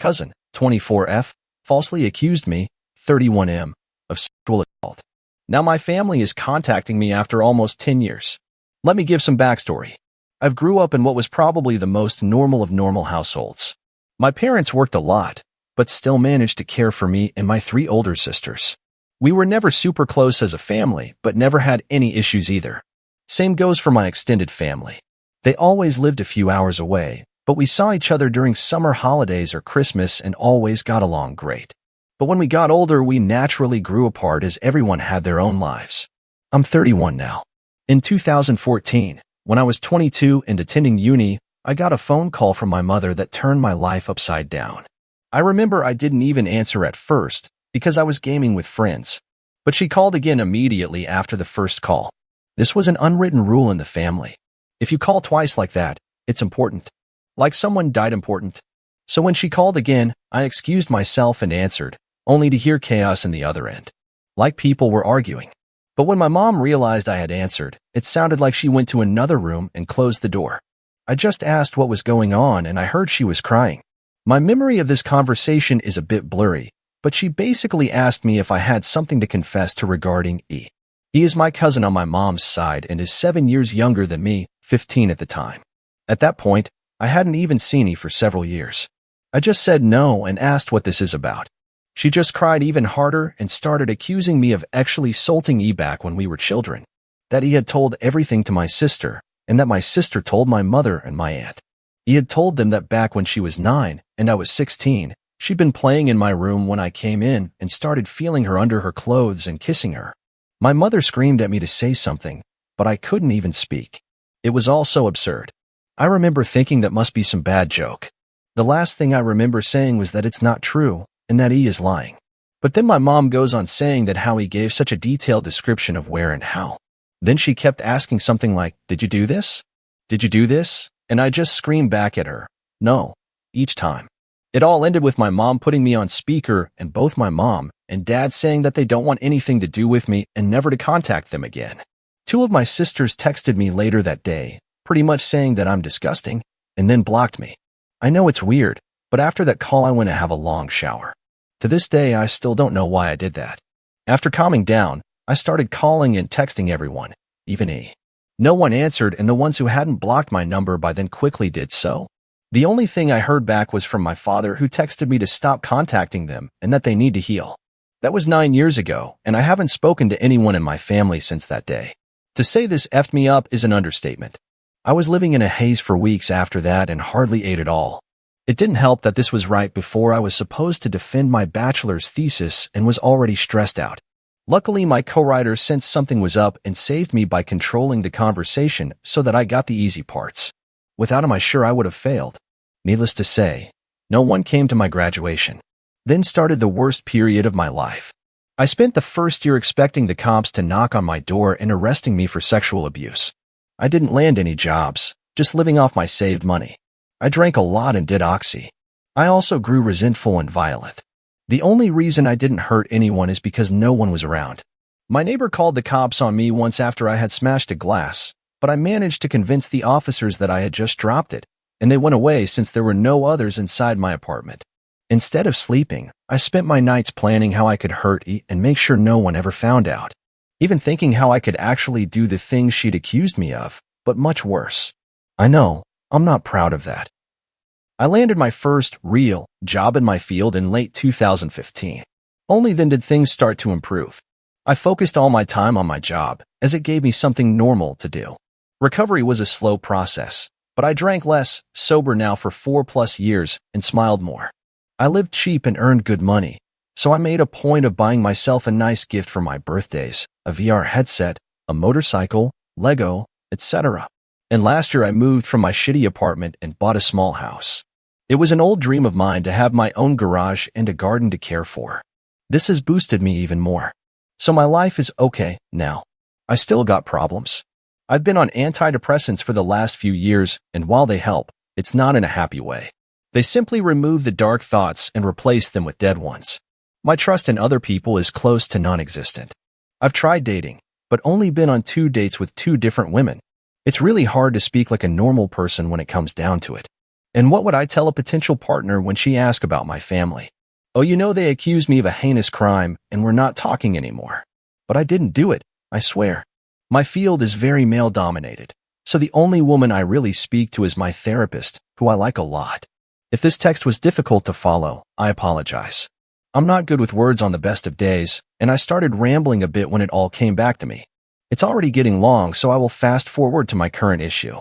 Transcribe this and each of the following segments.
cousin, 24F, falsely accused me, 31M, of sexual assault. Now my family is contacting me after almost 10 years. Let me give some backstory. I grew up in what was probably the most normal of normal households. My parents worked a lot, but still managed to care for me and my 3 older sisters. We were never super close as a family, but never had any issues either. Same goes for my extended family. They always lived a few hours away, but we saw each other during summer holidays or Christmas and always got along great. But when we got older, we naturally grew apart as everyone had their own lives. I'm 31 now. In 2014, when I was 22 and attending uni, I got a phone call from my mother that turned my life upside down. I remember I didn't even answer at first because I was gaming with friends, but she called again immediately after the first call. This was an unwritten rule in the family. If you call twice like that, it's important. Like someone died important. So when she called again, I excused myself and answered, only to hear chaos in the other end. Like people were arguing. But when my mom realized I had answered, it sounded like she went to another room and closed the door. I just asked what was going on and I heard she was crying. My memory of this conversation is a bit blurry, but she basically asked me if I had something to confess to regarding E. He is my cousin on my mom's side and is 7 years younger than me, 15 at the time. At that point, I hadn't even seen E for several years. I just said no and asked what this is about. She just cried even harder and started accusing me of actually assaulting E back when we were children, that he had told everything to my sister, and that my sister told my mother and my aunt. He had told them that back when she was 9 and I was 16, she'd been playing in my room when I came in and started feeling her under her clothes and kissing her. My mother screamed at me to say something, but I couldn't even speak. It was all so absurd. I remember thinking that must be some bad joke. The last thing I remember saying was that it's not true and that E is lying. But then my mom goes on saying that how he gave such a detailed description of where and how. Then she kept asking something like, "Did you do this? Did you do this?" And I just screamed back at her, "No," each time. It all ended with my mom putting me on speaker and both my mom and dad saying that they don't want anything to do with me and never to contact them again. 2 of my sisters texted me later that day, pretty much saying that I'm disgusting, and then blocked me. I know it's weird, but after that call I went to have a long shower. To this day, I still don't know why I did that. After calming down, I started calling and texting everyone, even E. No one answered, and the ones who hadn't blocked my number by then quickly did so. The only thing I heard back was from my father, who texted me to stop contacting them and that they need to heal. That was 9 years ago, and I haven't spoken to anyone in my family since that day. To say this effed me up is an understatement. I was living in a haze for weeks after that and hardly ate at all. It didn't help that this was right before I was supposed to defend my bachelor's thesis and was already stressed out. Luckily, my co-writer sensed something was up and saved me by controlling the conversation so that I got the easy parts. Without him, I'm sure I would have failed. Needless to say, no one came to my graduation. Then started the worst period of my life. I spent the first year expecting the cops to knock on my door and arresting me for sexual abuse. I didn't land any jobs, just living off my saved money. I drank a lot and did oxy. I also grew resentful and violent. The only reason I didn't hurt anyone is because no one was around. My neighbor called the cops on me once after I had smashed a glass, but I managed to convince the officers that I had just dropped it, and they went away since there were no others inside my apartment. Instead of sleeping, I spent my nights planning how I could hurt E and make sure no one ever found out. Even thinking how I could actually do the things she'd accused me of, but much worse. I know, I'm not proud of that. I landed my first real job in my field in late 2015. Only then did things start to improve. I focused all my time on my job, as it gave me something normal to do. Recovery was a slow process, but I drank less, sober now for 4+ years, and smiled more. I lived cheap and earned good money, so I made a point of buying myself a nice gift for my birthdays, a VR headset, a motorcycle, Lego, etc. And last year I moved from my shitty apartment and bought a small house. It was an old dream of mine to have my own garage and a garden to care for. This has boosted me even more. So my life is okay now. I still got problems. I've been on antidepressants for the last few years, and while they help, it's not in a happy way. They simply remove the dark thoughts and replace them with dead ones. My trust in other people is close to non-existent. I've tried dating, but only been on 2 dates with 2 different women. It's really hard to speak like a normal person when it comes down to it. And what would I tell a potential partner when she asked about my family? Oh, you know, they accused me of a heinous crime and we're not talking anymore. But I didn't do it, I swear. My field is very male-dominated, so the only woman I really speak to is my therapist, who I like a lot. If this text was difficult to follow, I apologize. I'm not good with words on the best of days, and I started rambling a bit when it all came back to me. It's already getting long, so I will fast forward to my current issue.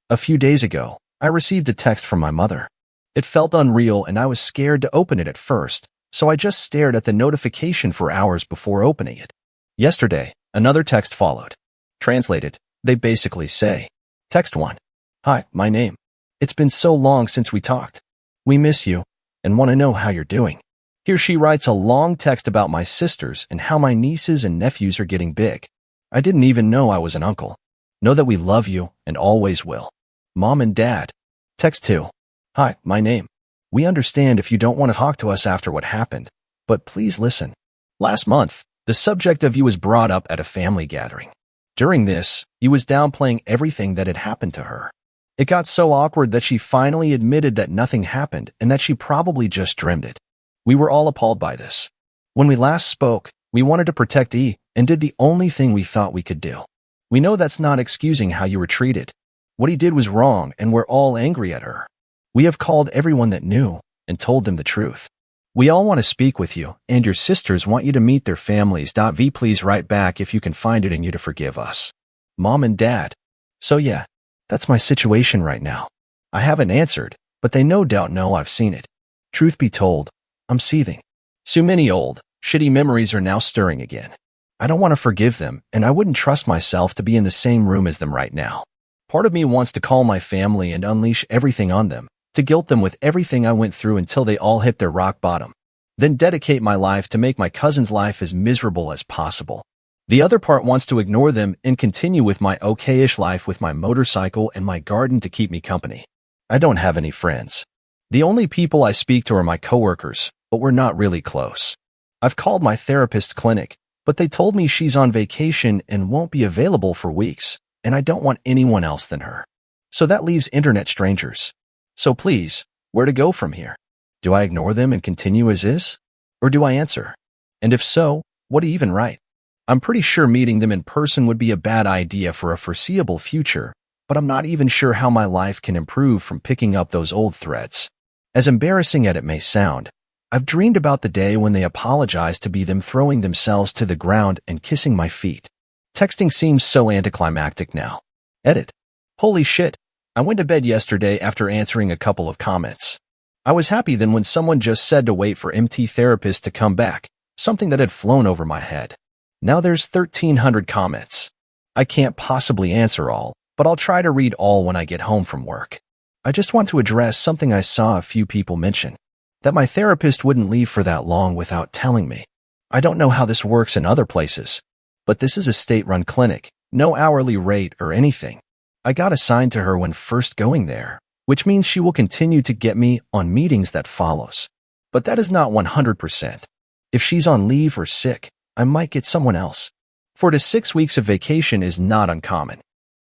A few days ago, I received a text from my mother. It felt unreal and I was scared to open it at first, so I just stared at the notification for hours before opening it. Yesterday, another text followed. Translated, they basically say, Text 1. Hi, my name. It's been so long since we talked. We miss you and want to know how you're doing. Here she writes a long text about my sisters and how my nieces and nephews are getting big. I didn't even know I was an uncle. Know that we love you and always will. Mom and Dad. Text 2. Hi, my name. We understand if you don't want to talk to us after what happened, but please listen. Last month, the subject of you was brought up at a family gathering. During this, you was downplaying everything that had happened to her. It got so awkward that she finally admitted that nothing happened and that she probably just dreamed it. We were all appalled by this. When we last spoke, we wanted to protect E and did the only thing we thought we could do. We know that's not excusing how you were treated. What he did was wrong and we're all angry at her. We have called everyone that knew and told them the truth. We all want to speak with you, and your sisters want you to meet their families. Please write back if you can find it in you to forgive us. Mom and Dad. So yeah, that's my situation right now. I haven't answered, but they no doubt know I've seen it. Truth be told, I'm seething. So many old, shitty memories are now stirring again. I don't want to forgive them, and I wouldn't trust myself to be in the same room as them right now. Part of me wants to call my family and unleash everything on them, to guilt them with everything I went through until they all hit their rock bottom, then dedicate my life to make my cousin's life as miserable as possible. The other part wants to ignore them and continue with my okay-ish life with my motorcycle and my garden to keep me company. I don't have any friends. The only people I speak to are my coworkers, but we're not really close. I've called my therapist's clinic, but they told me she's on vacation and won't be available for weeks, and I don't want anyone else than her. So that leaves internet strangers. So please, where to go from here? Do I ignore them and continue as is? Or do I answer? And if so, what do you even write? I'm pretty sure meeting them in person would be a bad idea for a foreseeable future, but I'm not even sure how my life can improve from picking up those old threads. As embarrassing as it may sound, I've dreamed about the day when they apologize to be them throwing themselves to the ground and kissing my feet. Texting seems so anticlimactic now. Edit. Holy shit. I went to bed yesterday after answering a couple of comments. I was happy then when someone just said to wait for MT therapist to come back, something that had flown over my head. Now there's 1,300 comments. I can't possibly answer all, but I'll try to read all when I get home from work. I just want to address something I saw a few people mention, that my therapist wouldn't leave for that long without telling me. I don't know how this works in other places, but this is a state-run clinic, no hourly rate or anything. I got assigned to her when first going there, which means she will continue to get me on meetings that follows. But that is not 100%. If she's on leave or sick, I might get someone else. 4 to 6 weeks of vacation is not uncommon.